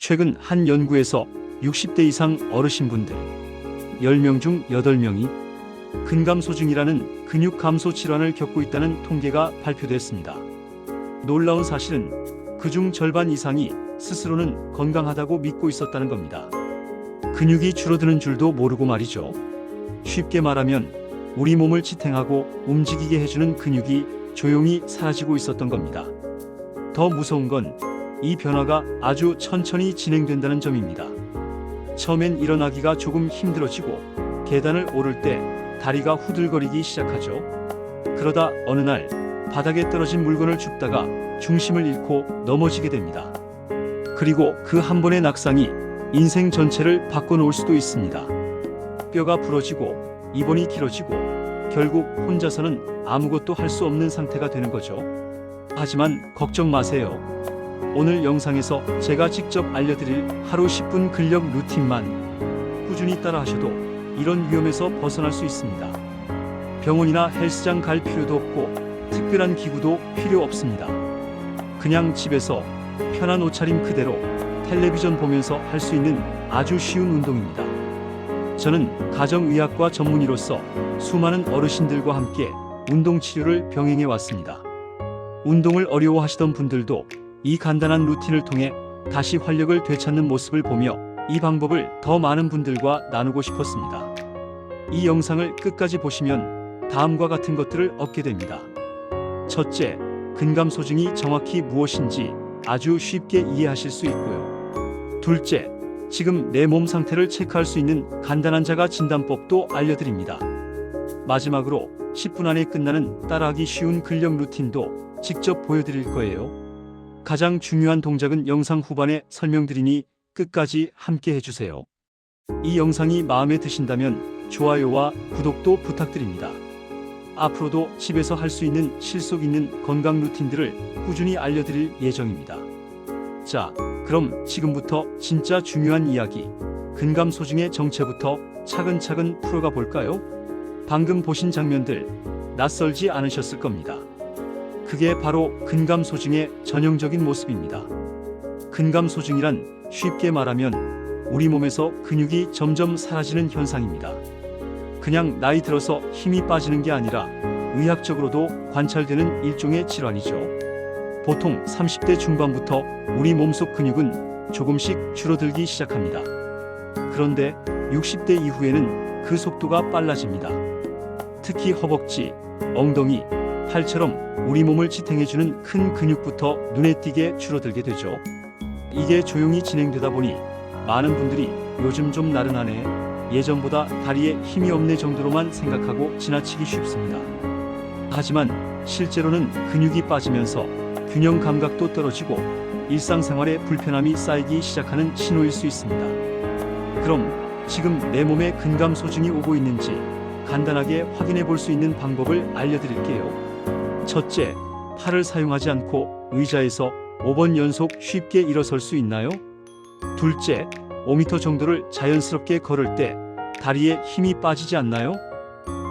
최근 한 연구에서 60대 이상 어르신분들 10명 중 8명이 근감소증이라는 근육 감소 질환을 겪고 있다는 통계가 발표됐습니다. 놀라운 사실은 그중 절반 이상이 스스로는 건강하다고 믿고 있었다는 겁니다. 근육이 줄어드는 줄도 모르고 말이죠. 쉽게 말하면 우리 몸을 지탱하고 움직이게 해주는 근육이 조용히 사라지고 있었던 겁니다. 더 무서운 건 이 변화가 아주 천천히 진행된다는 점입니다. 처음엔 일어나기가 조금 힘들어지고 계단을 오를 때 다리가 후들거리기 시작하죠. 그러다 어느 날 바닥에 떨어진 물건을 줍다가 중심을 잃고 넘어지게 됩니다. 그리고 그 한 번의 낙상이 인생 전체를 바꿔놓을 수도 있습니다. 뼈가 부러지고 입원이 길어지고 결국 혼자서는 아무것도 할 수 없는 상태가 되는 거죠. 하지만 걱정 마세요. 오늘 영상에서 제가 직접 알려드릴 하루 10분 근력 루틴만 꾸준히 따라 하셔도 이런 위험에서 벗어날 수 있습니다. 병원이나 헬스장 갈 필요도 없고 특별한 기구도 필요 없습니다. 그냥 집에서 편한 옷차림 그대로 텔레비전 보면서 할 수 있는 아주 쉬운 운동입니다. 저는 가정의학과 전문의로서 수많은 어르신들과 함께 운동 치료를 병행해 왔습니다. 운동을 어려워하시던 분들도 이 간단한 루틴을 통해 다시 활력을 되찾는 모습을 보며 이 방법을 더 많은 분들과 나누고 싶었습니다. 이 영상을 끝까지 보시면 다음과 같은 것들을 얻게 됩니다. 첫째, 근감소증이 정확히 무엇인지 아주 쉽게 이해하실 수 있고요. 둘째, 지금 내 몸 상태를 체크할 수 있는 간단한 자가 진단법도 알려드립니다. 마지막으로 10분 안에 끝나는 따라하기 쉬운 근력 루틴도 직접 보여드릴 거예요. 가장 중요한 동작은 영상 후반에 설명드리니 끝까지 함께 해주세요. 이 영상이 마음에 드신다면 좋아요와 구독도 부탁드립니다. 앞으로도 집에서 할 수 있는 실속 있는 건강 루틴들을 꾸준히 알려드릴 예정입니다. 자, 그럼 지금부터 진짜 중요한 이야기, 근감소증의 정체부터 차근차근 풀어가 볼까요? 방금 보신 장면들 낯설지 않으셨을 겁니다. 그게 바로 근감소증의 전형적인 모습입니다. 근감소증이란 쉽게 말하면 우리 몸에서 근육이 점점 사라지는 현상입니다. 그냥 나이 들어서 힘이 빠지는 게 아니라 의학적으로도 관찰되는 일종의 질환이죠. 보통 30대 중반부터 우리 몸속 근육은 조금씩 줄어들기 시작합니다. 그런데 60대 이후에는 그 속도가 빨라집니다. 특히 허벅지, 엉덩이, 팔처럼 우리 몸을 지탱해주는 큰 근육부터 눈에 띄게 줄어들게 되죠. 이게 조용히 진행되다 보니 많은 분들이 요즘 좀 나른하네, 예전보다 다리에 힘이 없네 정도로만 생각하고 지나치기 쉽습니다. 하지만 실제로는 근육이 빠지면서 균형 감각도 떨어지고 일상생활에 불편함이 쌓이기 시작하는 신호일 수 있습니다. 그럼 지금 내 몸에 근감소증이 오고 있는지 간단하게 확인해 볼 수 있는 방법을 알려드릴게요. 첫째, 팔을 사용하지 않고 의자에서 5번 연속 쉽게 일어설 수 있나요? 둘째, 5m 정도를 자연스럽게 걸을 때 다리에 힘이 빠지지 않나요?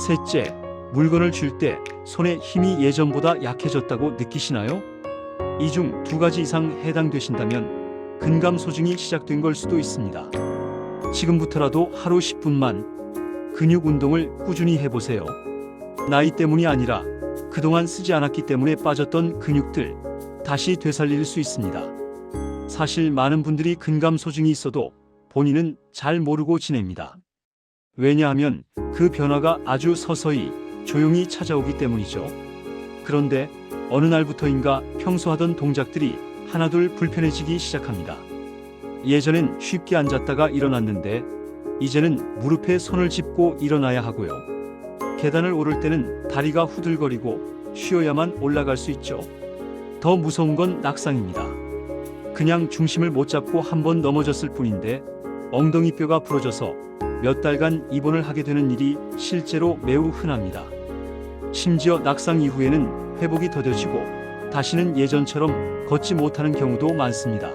셋째, 물건을 쥘 때 손에 힘이 예전보다 약해졌다고 느끼시나요? 이 중 2가지 이상 해당되신다면 근감소증이 시작된 걸 수도 있습니다. 지금부터라도 하루 10분만 근육 운동을 꾸준히 해보세요. 나이 때문이 아니라 그동안 쓰지 않았기 때문에 빠졌던 근육들 다시 되살릴 수 있습니다. 사실 많은 분들이 근감소증이 있어도 본인은 잘 모르고 지냅니다. 왜냐하면 그 변화가 아주 서서히 조용히 찾아오기 때문이죠. 그런데 어느 날부터인가 평소 하던 동작들이 하나둘 불편해지기 시작합니다. 예전엔 쉽게 앉았다가 일어났는데 이제는 무릎에 손을 짚고 일어나야 하고요. 계단을 오를 때는 다리가 후들거리고 쉬어야만 올라갈 수 있죠. 더 무서운 건 낙상입니다. 그냥 중심을 못 잡고 한번 넘어졌을 뿐인데 엉덩이뼈가 부러져서 몇 달간 입원을 하게 되는 일이 실제로 매우 흔합니다. 심지어 낙상 이후에는 회복이 더뎌지고 다시는 예전처럼 걷지 못하는 경우도 많습니다.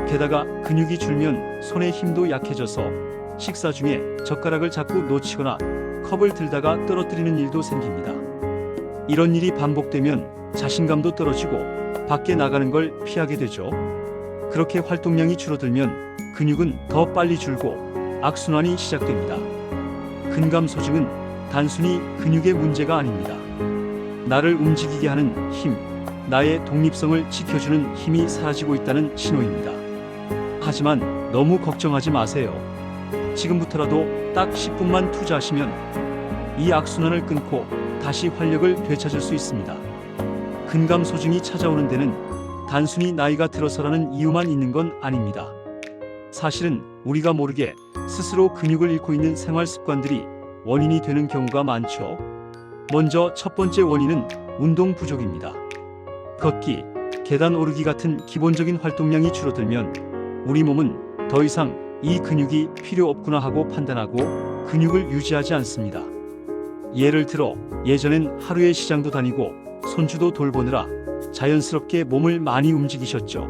게다가 근육이 줄면 손의 힘도 약해져서 식사 중에 젓가락을 자꾸 놓치거나 컵을 들다가 떨어뜨리는 일도 생깁니다. 이런 일이 반복되면 자신감도 떨어지고 밖에 나가는 걸 피하게 되죠. 그렇게 활동량이 줄어들면 근육은 더 빨리 줄고 악순환이 시작됩니다. 근감소증은 단순히 근육의 문제가 아닙니다. 나를 움직이게 하는 힘, 나의 독립성을 지켜주는 힘이 사라지고 있다는 신호입니다. 하지만 너무 걱정하지 마세요. 지금부터라도 딱 10분만 투자하시면 이 악순환을 끊고 다시 활력을 되찾을 수 있습니다. 근감소증이 찾아오는 데는 단순히 나이가 들어서라는 이유만 있는 건 아닙니다. 사실은 우리가 모르게 스스로 근육을 잃고 있는 생활 습관들이 원인이 되는 경우가 많죠. 먼저 첫 번째 원인은 운동 부족입니다. 걷기, 계단 오르기 같은 기본적인 활동량이 줄어들면 우리 몸은 더 이상 이 근육이 필요 없구나 하고 판단하고 근육을 유지하지 않습니다. 예를 들어 예전엔 하루에 시장도 다니고 손주도 돌보느라 자연스럽게 몸을 많이 움직이셨죠.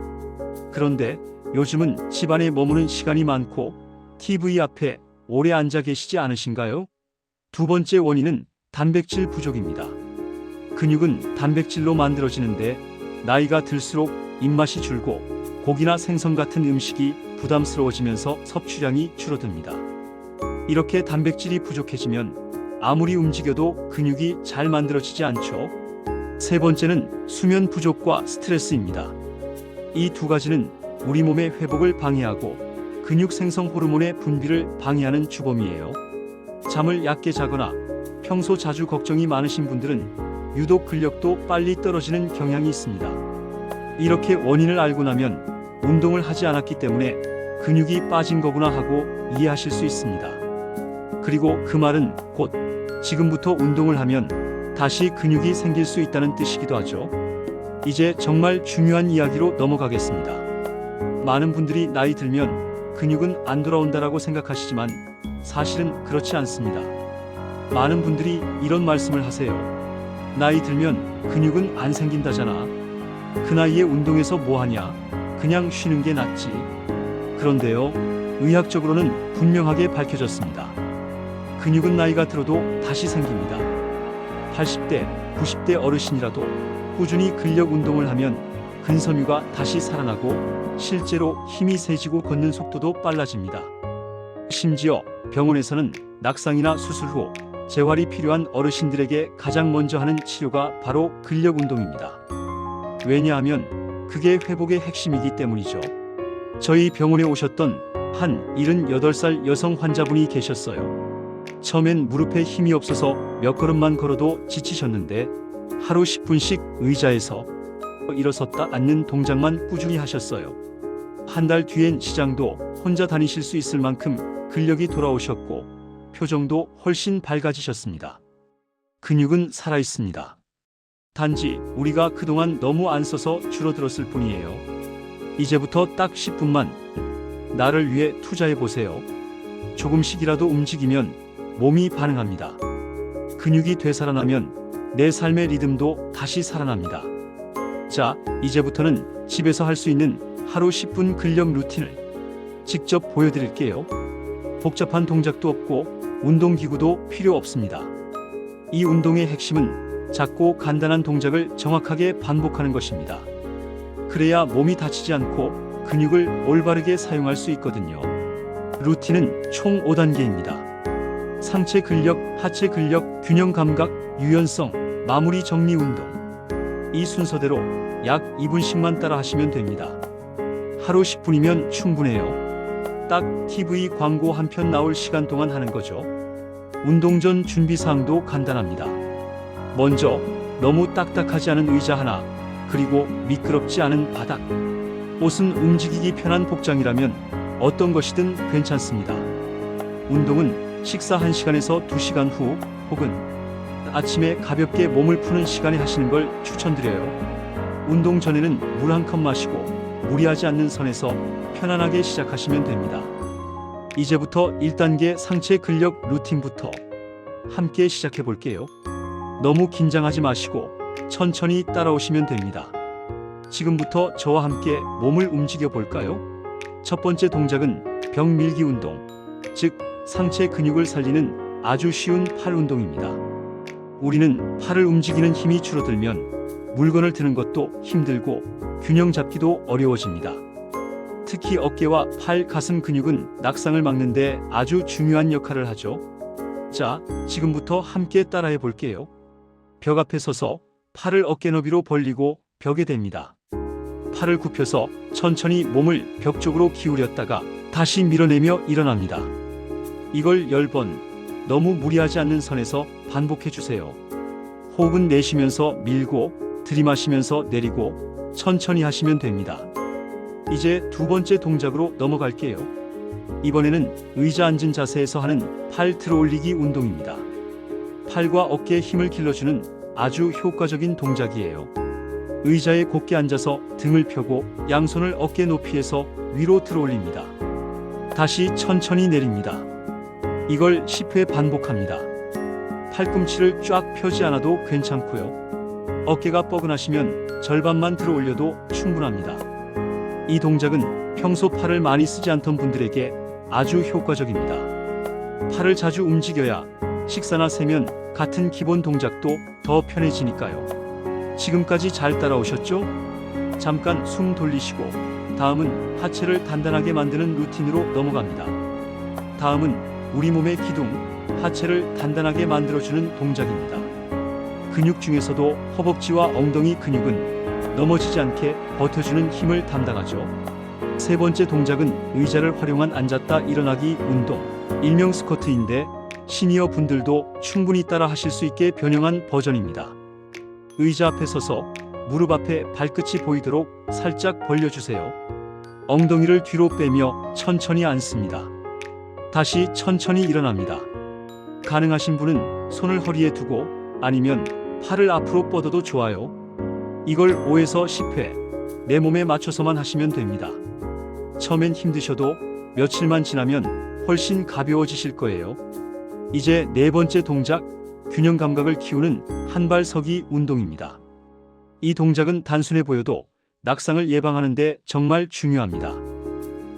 그런데 요즘은 집안에 머무는 시간이 많고 TV 앞에 오래 앉아 계시지 않으신가요? 두 번째 원인은 단백질 부족입니다. 근육은 단백질로 만들어지는데 나이가 들수록 입맛이 줄고 고기나 생선 같은 음식이 부담스러워지면서 섭취량이 줄어듭니다. 이렇게 단백질이 부족해지면 아무리 움직여도 근육이 잘 만들어지지 않죠. 세 번째는 수면 부족과 스트레스입니다. 이 두 가지는 우리 몸의 회복을 방해하고 근육 생성 호르몬의 분비를 방해하는 주범이에요. 잠을 얕게 자거나 평소 자주 걱정이 많으신 분들은 유독 근력도 빨리 떨어지는 경향이 있습니다. 이렇게 원인을 알고 나면 운동을 하지 않았기 때문에 근육이 빠진 거구나 하고 이해하실 수 있습니다. 그리고 그 말은 곧 지금부터 운동을 하면 다시 근육이 생길 수 있다는 뜻이기도 하죠. 이제 정말 중요한 이야기로 넘어가겠습니다. 많은 분들이 나이 들면 근육은 안 돌아온다라고 생각하시지만 사실은 그렇지 않습니다. 많은 분들이 이런 말씀을 하세요. 나이 들면 근육은 안 생긴다잖아. 그 나이에 운동해서 뭐하냐. 그냥 쉬는 게 낫지. 그런데요, 의학적으로는 분명하게 밝혀졌습니다. 근육은 나이가 들어도 다시 생깁니다. 80대, 90대 어르신이라도 꾸준히 근력 운동을 하면 근섬유가 다시 살아나고 실제로 힘이 세지고 걷는 속도도 빨라집니다. 심지어 병원에서는 낙상이나 수술 후 재활이 필요한 어르신들에게 가장 먼저 하는 치료가 바로 근력 운동입니다. 왜냐하면 그게 회복의 핵심이기 때문이죠. 저희 병원에 오셨던 한 78살 여성 환자분이 계셨어요. 처음엔 무릎에 힘이 없어서 몇 걸음만 걸어도 지치셨는데 하루 10분씩 의자에서 일어섰다 앉는 동작만 꾸준히 하셨어요. 한 달 뒤엔 시장도 혼자 다니실 수 있을 만큼 근력이 돌아오셨고 표정도 훨씬 밝아지셨습니다. 근육은 살아있습니다. 단지 우리가 그동안 너무 안 써서 줄어들었을 뿐이에요. 이제부터 딱 10분만 나를 위해 투자해보세요. 조금씩이라도 움직이면 몸이 반응합니다. 근육이 되살아나면 내 삶의 리듬도 다시 살아납니다. 자, 이제부터는 집에서 할 수 있는 하루 10분 근력 루틴을 직접 보여드릴게요. 복잡한 동작도 없고 운동기구도 필요 없습니다. 이 운동의 핵심은 작고 간단한 동작을 정확하게 반복하는 것입니다. 그래야 몸이 다치지 않고 근육을 올바르게 사용할 수 있거든요. 루틴은 총 5단계입니다. 상체 근력, 하체 근력, 균형 감각, 유연성, 마무리 정리 운동. 이 순서대로 약 2분씩만 따라 하시면 됩니다. 하루 10분이면 충분해요. 딱 TV 광고 한 편 나올 시간 동안 하는 거죠. 운동 전 준비사항도 간단합니다. 먼저 너무 딱딱하지 않은 의자 하나, 그리고 미끄럽지 않은 바닥. 옷은 움직이기 편한 복장이라면 어떤 것이든 괜찮습니다. 운동은 식사 1시간에서 2시간 후 혹은 아침에 가볍게 몸을 푸는 시간에 하시는 걸 추천드려요. 운동 전에는 물 한 컵 마시고 무리하지 않는 선에서 편안하게 시작하시면 됩니다. 이제부터 1단계 상체 근력 루틴부터 함께 시작해 볼게요. 너무 긴장하지 마시고 천천히 따라오시면 됩니다. 지금부터 저와 함께 몸을 움직여 볼까요? 첫 번째 동작은 벽 밀기 운동, 즉 상체 근육을 살리는 아주 쉬운 팔 운동입니다. 우리는 팔을 움직이는 힘이 줄어들면 물건을 드는 것도 힘들고 균형 잡기도 어려워집니다. 특히 어깨와 팔, 가슴 근육은 낙상을 막는데 아주 중요한 역할을 하죠. 자, 지금부터 함께 따라해 볼게요. 벽 앞에 서서 팔을 어깨 너비로 벌리고 벽에 댑니다. 팔을 굽혀서 천천히 몸을 벽 쪽으로 기울였다가 다시 밀어내며 일어납니다. 이걸 10번, 너무 무리하지 않는 선에서 반복해 주세요. 호흡은 내쉬면서 밀고 들이마시면서 내리고 천천히 하시면 됩니다. 이제 두 번째 동작으로 넘어갈게요. 이번에는 의자 앉은 자세에서 하는 팔 들어 올리기 운동입니다. 팔과 어깨에 힘을 길러주는 아주 효과적인 동작이에요. 의자에 곧게 앉아서 등을 펴고 양손을 어깨 높이에서 위로 들어 올립니다. 다시 천천히 내립니다. 이걸 10회 반복합니다. 팔꿈치를 쫙 펴지 않아도 괜찮고요. 어깨가 뻐근하시면 절반만 들어 올려도 충분합니다. 이 동작은 평소 팔을 많이 쓰지 않던 분들에게 아주 효과적입니다. 팔을 자주 움직여야 식사나 세면 같은 기본 동작도 더 편해지니까요. 지금까지 잘 따라오셨죠? 잠깐 숨 돌리시고 다음은 하체를 단단하게 만드는 루틴으로 넘어갑니다. 다음은 우리 몸의 기둥, 하체를 단단하게 만들어주는 동작입니다. 근육 중에서도 허벅지와 엉덩이 근육은 넘어지지 않게 버텨주는 힘을 담당하죠. 세 번째 동작은 의자를 활용한 앉았다 일어나기 운동, 일명 스쿼트인데 시니어 분들도 충분히 따라 하실 수 있게 변형한 버전입니다. 의자 앞에 서서 무릎 앞에 발끝이 보이도록 살짝 벌려주세요. 엉덩이를 뒤로 빼며 천천히 앉습니다. 다시 천천히 일어납니다. 가능하신 분은 손을 허리에 두고 아니면 팔을 앞으로 뻗어도 좋아요. 이걸 5에서 10회 내 몸에 맞춰서만 하시면 됩니다. 처음엔 힘드셔도 며칠만 지나면 훨씬 가벼워지실 거예요. 이제 네 번째 동작, 균형 감각을 키우는 한발 서기 운동입니다. 이 동작은 단순해 보여도 낙상을 예방하는 데 정말 중요합니다.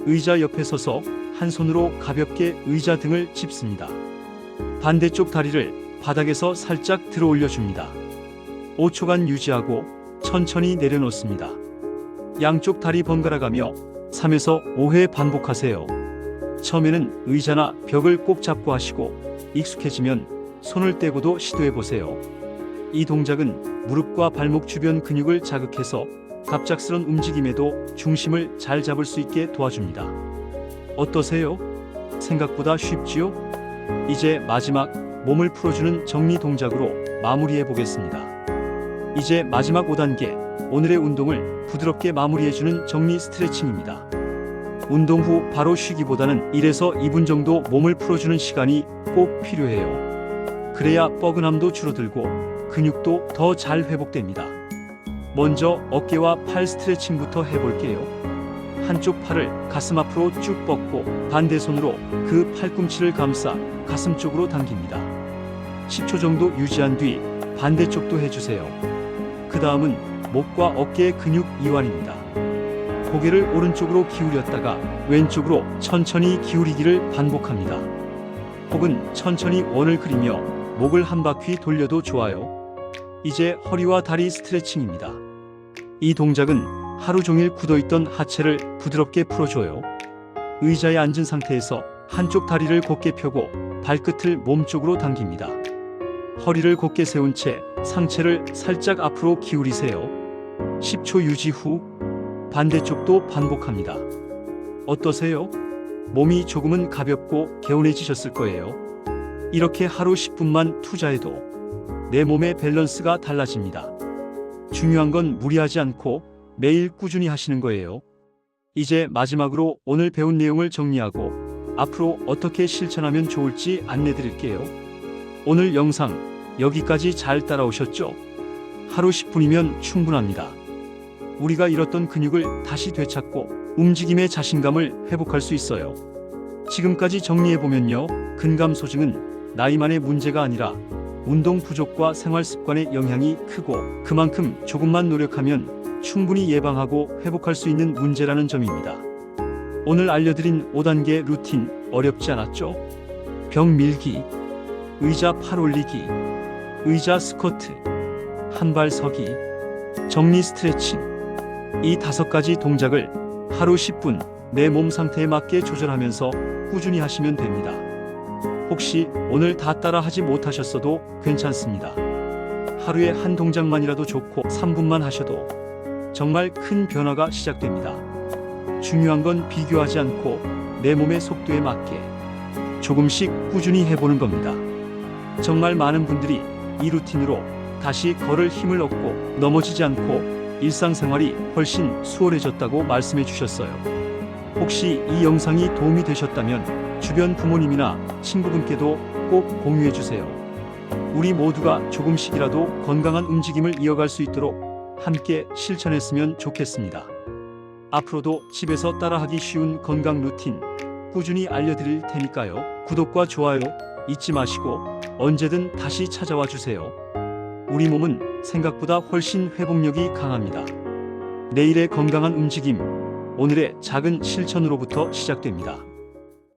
의자 옆에 서서 한 손으로 가볍게 의자 등을 짚습니다. 반대쪽 다리를 바닥에서 살짝 들어 올려줍니다. 5초간 유지하고 천천히 내려놓습니다. 양쪽 다리 번갈아가며 3에서 5회 반복하세요. 처음에는 의자나 벽을 꼭 잡고 하시고 익숙해지면 손을 떼고도 시도해보세요. 이 동작은 무릎과 발목 주변 근육을 자극해서 갑작스런 움직임에도 중심을 잘 잡을 수 있게 도와줍니다. 어떠세요? 생각보다 쉽지요? 이제 마지막 몸을 풀어주는 정리 동작으로 마무리해 보겠습니다. 이제 마지막 5단계, 오늘의 운동을 부드럽게 마무리해주는 정리 스트레칭입니다. 운동 후 바로 쉬기보다는 1에서 2분 정도 몸을 풀어주는 시간이 꼭 필요해요. 그래야 뻐근함도 줄어들고 근육도 더 잘 회복됩니다. 먼저 어깨와 팔 스트레칭부터 해볼게요. 한쪽 팔을 가슴 앞으로 쭉 뻗고 반대 손으로 그 팔꿈치를 감싸 가슴 쪽으로 당깁니다. 10초 정도 유지한 뒤 반대쪽도 해주세요. 그 다음은 목과 어깨의 근육 이완입니다. 고개를 오른쪽으로 기울였다가 왼쪽으로 천천히 기울이기를 반복합니다. 혹은 천천히 원을 그리며 목을 한 바퀴 돌려도 좋아요. 이제 허리와 다리 스트레칭입니다. 이 동작은 하루 종일 굳어있던 하체를 부드럽게 풀어줘요. 의자에 앉은 상태에서 한쪽 다리를 곧게 펴고 발끝을 몸쪽으로 당깁니다. 허리를 곧게 세운 채 상체를 살짝 앞으로 기울이세요. 10초 유지 후 반대쪽도 반복합니다. 어떠세요? 몸이 조금은 가볍고 개운해지셨을 거예요. 이렇게 하루 10분만 투자해도 내 몸의 밸런스가 달라집니다. 중요한 건 무리하지 않고 매일 꾸준히 하시는 거예요. 이제 마지막으로 오늘 배운 내용을 정리하고 앞으로 어떻게 실천하면 좋을지 안내드릴게요. 오늘 영상 여기까지 잘 따라오셨죠? 하루 10분이면 충분합니다. 우리가 잃었던 근육을 다시 되찾고 움직임의 자신감을 회복할 수 있어요. 지금까지 정리해보면요, 근감소증은 나이만의 문제가 아니라 운동 부족과 생활 습관의 영향이 크고 그만큼 조금만 노력하면 충분히 예방하고 회복할 수 있는 문제라는 점입니다. 오늘 알려드린 5단계 루틴 어렵지 않았죠? 벽 밀기, 의자 팔 올리기, 의자 스쿼트, 한발 서기, 정리 스트레칭, 이 5가지 동작을 하루 10분 내 몸 상태에 맞게 조절하면서 꾸준히 하시면 됩니다. 혹시 오늘 다 따라 하지 못하셨어도 괜찮습니다. 하루에 한 동작만이라도 좋고 3분만 하셔도 정말 큰 변화가 시작됩니다. 중요한 건 비교하지 않고 내 몸의 속도에 맞게 조금씩 꾸준히 해보는 겁니다. 정말 많은 분들이 이 루틴으로 다시 걸을 힘을 얻고 넘어지지 않고 일상생활이 훨씬 수월해졌다고 말씀해 주셨어요. 혹시 이 영상이 도움이 되셨다면 주변 부모님이나 친구분께도 꼭 공유해 주세요. 우리 모두가 조금씩이라도 건강한 움직임을 이어갈 수 있도록 함께 실천했으면 좋겠습니다. 앞으로도 집에서 따라하기 쉬운 건강 루틴 꾸준히 알려드릴 테니까요. 구독과 좋아요 잊지 마시고 언제든 다시 찾아와 주세요. 우리 몸은 생각보다 훨씬 회복력이 강합니다. 내일의 건강한 움직임, 오늘의 작은 실천으로부터 시작됩니다.